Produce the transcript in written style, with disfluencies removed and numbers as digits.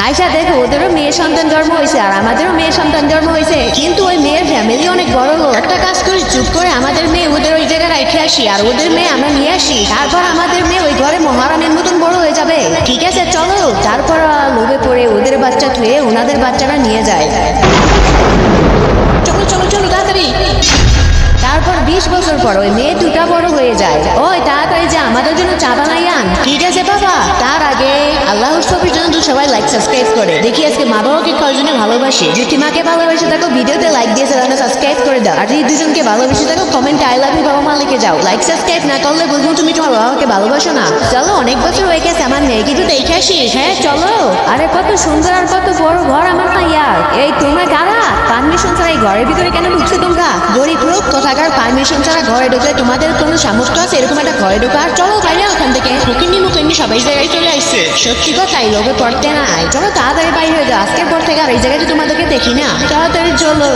আয়সা দেখো, ওদেরও মেয়ে সন্তান জন্ম হয়েছে আর আমাদেরও মেয়ে সন্তান জন্ম হয়েছে, কিন্তু ওই মেয়ের ফ্যামিলি অনেক বড় লোক। একটা কাজ করি, চুপ করে আমাদের মেয়ে ওদের ওই জায়গায় রেখে আসি আর ওদের মেয়ে আমরা নিয়ে আসি, তারপর আমাদের মেয়ে ওই ঘরে মহারানীর মতন বড় হয়ে যাবে। ঠিক আছে চলো। তারপর লোভে পড়ে ওদের বাচ্চা থুয়ে ওনাদের বাচ্চারা নিয়ে যায়। চলো চলো চলো তাড়াতাড়ি। তারপর 20 বছর পর ওই মেয়ে দুটা বড় হয়ে যায়। ওই তাড়াতাড়ি যে আমাদের জন্য চা বানাই আন। ঠিক আছে বাবা। তার আগে আল্লাহর ছবির জন্য তো সবাই লাইক সাবস্ক্রাইব করে দেখি আজকে মা বাবাকে কয়জনে ভালোবাসে। যদি মাকে ভালোবাসে থাকো ভিডিওতে লাইক দিয়ে চ্যানেলটা সাবস্ক্রাইব করে দাও, আর যদি দুজনকে ভালোবেসে থাকো কমেন্টে আই লাভ ইউ বাবা মা লিখে যাও। লাইক সাবস্ক্রাইব না করলে বুঝবো তুমি তোমার বাবাকে ভালোবাসো না। চলো, অনেক বছর হয়ে গেছে, আমার মেয়ে কিন্তু দেখে আসিস। হ্যাঁ চলো। আরে কত সুন্দর আর কত বড় ঘর আমার মাইয়ার। এই তোমরা কারা? পারমিশন ছাড়া এই ঘরের ভিতরে কেন ঢুকছো তোমরা? গরিব লোক কোথাকার, পারমিশন ছাড়া ঘরে ঢুকলে তোমাদের কোনো সামর্থ্য আছে এরকম একটা ঘরে ঢোকার? চলো বাইরে ওখান থেকে। মুখেন্নি সবাই জায়গায় চলে আসছে। সত্যি কথাই, লোভে পড়তে নাই। চলো তাড়াতাড়ি বাইরে হয়ে যাও, আজকের পর থেকে আর এই জায়গায় তোমাদেরকে দেখি না। তাড়াতাড়ি চলো।